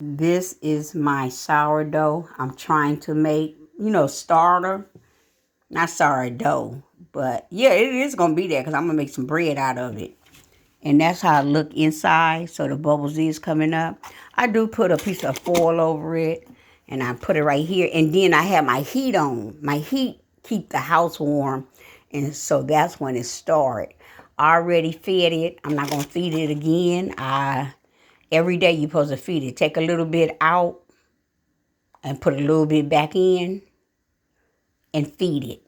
This is my sourdough. I'm trying to make, starter. Not sourdough, but yeah, it is going to be there because I'm going to make some bread out of it. And that's how I look inside. So the bubbles is coming up. I do put a piece of foil over it and I put it right here. And then I have my heat on. My heat keep the house warm. And so that's when it started. I already fed it. I'm not going to feed it again. Every day you're supposed to feed it. Take a little bit out and put a little bit back in and feed it.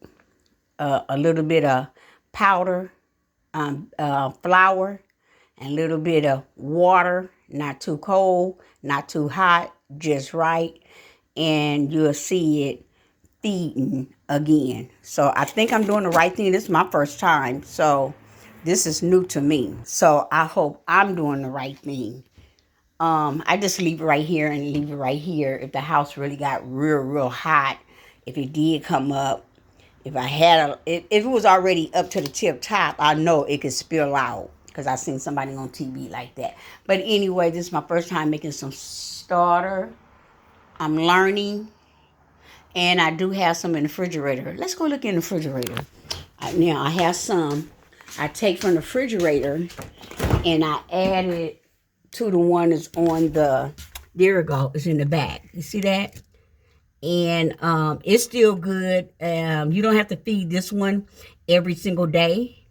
A little bit of powder, flour, and a little bit of water. Not too cold, not too hot, just right. And you'll see it feeding again. So I think I'm doing the right thing. This is my first time. So this is new to me. So I hope I'm doing the right thing. I just leave it right here and leave it right here. If the house really got real hot, if it did come up, if it was already up to the tip top, I know it could spill out because I seen somebody on TV like that. But anyway, this is my first time making some starter. I'm learning, and I do have some in the refrigerator. Let's go look in the refrigerator. Now I have some. I take from the refrigerator and I add it to the one that's on the. There it go. It's in the back. You see that? And it's still good. You don't have to feed this one every single day.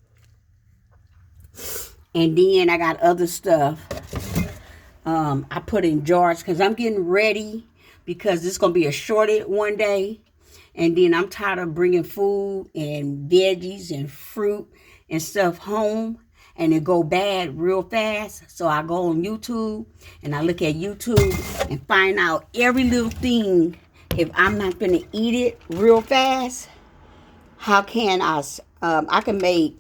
And then I got other stuff. I put in jars because I'm getting ready because it's gonna be a shortage one day. And then I'm tired of bringing food and veggies and fruit and stuff home and it go bad real fast. So I go on YouTube and I look at YouTube and find out every little thing. If I'm not gonna eat it real fast, how can I can make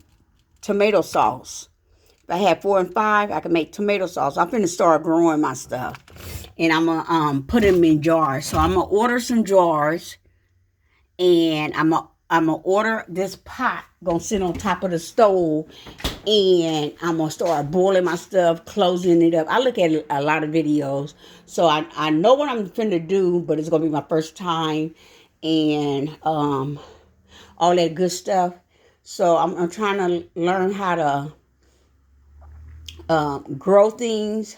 tomato sauce. If I have 4 and 5, I can make tomato sauce. I'm gonna start growing my stuff. And I'm gonna put them in jars. So I'm gonna order some jars and I'm gonna order this pot gonna sit on top of the stove and I'm gonna start boiling my stuff, closing it up. I look at a lot of videos, so I know what I'm finna do, but it's gonna be my first time and all that good stuff. So I'm trying to learn how to grow things,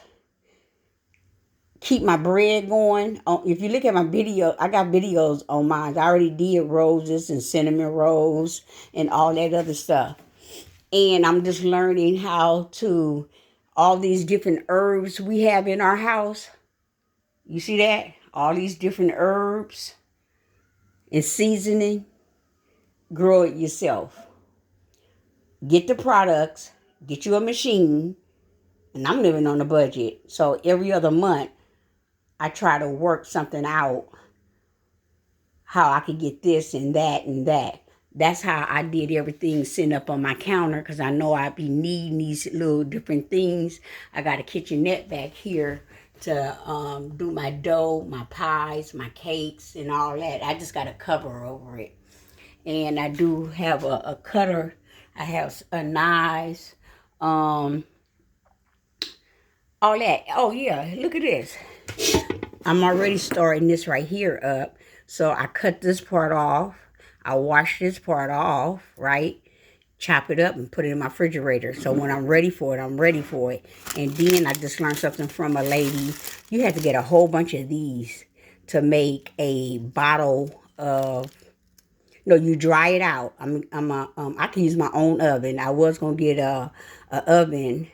keep my bread going. If you look at my video, I got videos on mine. I already did roses and cinnamon rolls and all that other stuff. And I'm just learning how to, all these different herbs we have in our house. You see that? All these different herbs and seasoning. Grow it yourself. Get the products. Get you a machine. And I'm living on a budget. So every other month, I try to work something out. How I could get this and that and that. That's how I did everything sitting up on my counter because I know I'd be needing these little different things. I got a kitchenette back here to do my dough, my pies, my cakes, and all that. I just got a cover over it. And I do have a cutter. I have a knives, all that. Oh, yeah, look at this. I'm already starting this right here up. So I cut this part off. I wash this part off, right? Chop it up and put it in my refrigerator. So when I'm ready for it, I'm ready for it. And then I just learned something from a lady. You have to get a whole bunch of these to make a bottle of, no, you dry it out. I can use my own oven. I was going to get a oven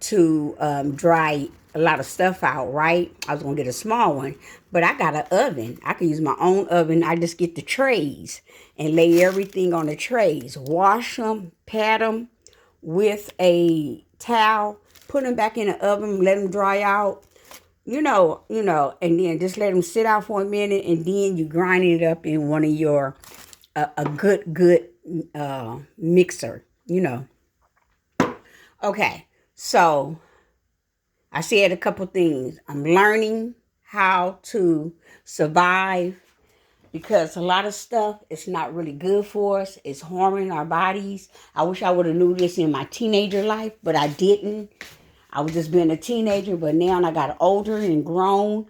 to dry a lot of stuff out, right? I was going to get a small one, but I got an oven. I can use my own oven. I just get the trays and lay everything on the trays. Wash them, pat them with a towel, put them back in the oven, let them dry out, and then just let them sit out for a minute, and then you grind it up in one of your, a good mixer, Okay, so I said a couple things. I'm learning how to survive because a lot of stuff is not really good for us. It's harming our bodies. I wish I would have knew this in my teenager life, but I didn't. I was just being a teenager, but now I got older and grown.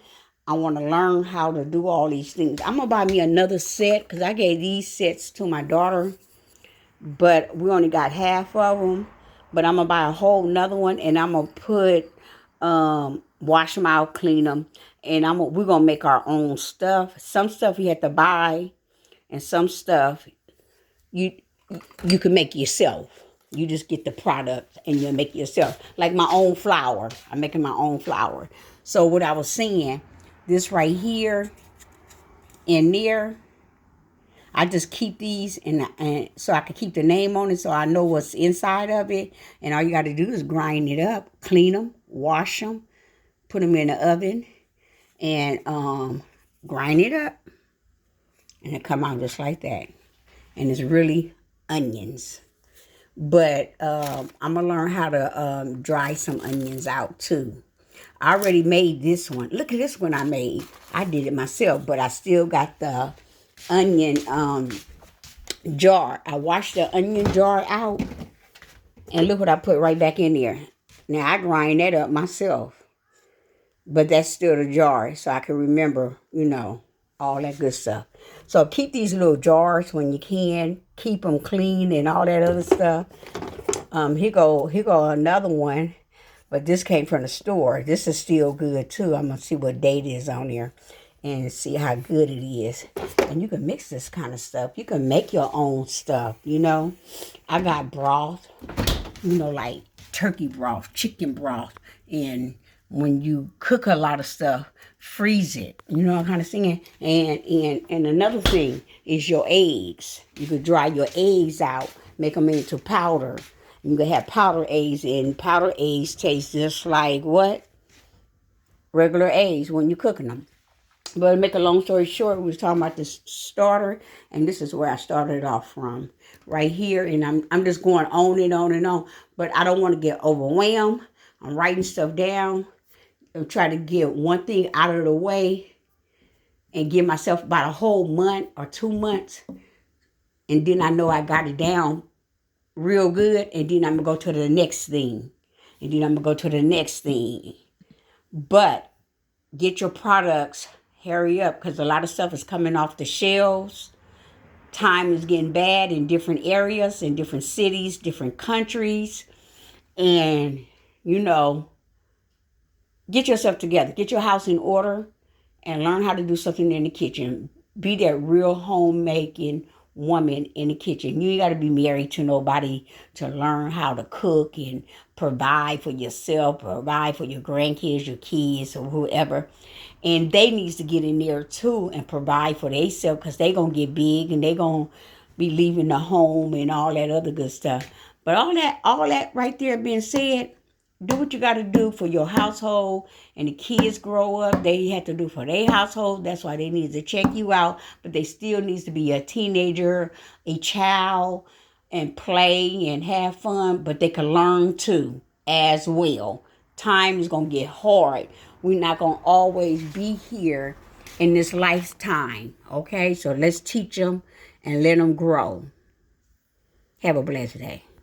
I want to learn how to do all these things. I'm going to buy me another set because I gave these sets to my daughter, but we only got half of them. But I'm going to buy a whole nother one, and I'm going to put, wash them out, clean them, and we're going to make our own stuff. Some stuff you have to buy, and some stuff you can make yourself. You just get the product and you make it yourself. Like my own flour. I'm making my own flour. So what I was saying, this right here and there, I just keep these and so I can keep the name on it so I know what's inside of it. And all you got to do is grind it up, clean them, wash them, put them in the oven, and grind it up. And it come out just like that. And it's really onions. But I'm going to learn how to dry some onions out too. I already made this one. Look at this one I made. I did it myself, but I still got the onion jar. I washed the onion jar out, and look what I put right back in there. Now, I grind that up myself, but that's still the jar, so I can remember, all that good stuff. So keep these little jars when you can. Keep them clean and all that other stuff. Here go another one. But this came from the store. This is still good too. I'm going to see what date is on there and see how good it is. And you can mix this kind of stuff. You can make your own stuff, I got broth, like turkey broth, chicken broth. And when you cook a lot of stuff, freeze it. You know what I'm kind of saying? And another thing is your eggs. You could dry your eggs out, make them into powder. You can have powdered eggs, and powdered eggs taste just like what? Regular eggs when you're cooking them. But to make a long story short, we was talking about this starter, and this is where I started off from. Right here, and I'm just going on and on and on. But I don't want to get overwhelmed. I'm writing stuff down. I'm trying to get one thing out of the way and give myself about a whole month or 2 months. And then I know I got it down real good, and then I'm going to go to the next thing. And then I'm going to go to the next thing. But get your products, hurry up, because a lot of stuff is coming off the shelves. Time is getting bad in different areas, in different cities, different countries. And, get yourself together. Get your house in order and learn how to do something in the kitchen. Be that real homemaking woman in the kitchen. You ain't got to be married to nobody to learn how to cook and provide for yourself, provide for your grandkids, your kids, or whoever. And they needs to get in there too and provide for themselves, because they going to get big and they going to be leaving the home and all that other good stuff. But all that right there being said, do what you got to do for your household, and the kids grow up. They have to do for their household. That's why they need to check you out. But they still needs to be a teenager, a child, and play and have fun. But they can learn too as well. Time is going to get hard. We're not going to always be here in this lifetime. Okay? So let's teach them and let them grow. Have a blessed day.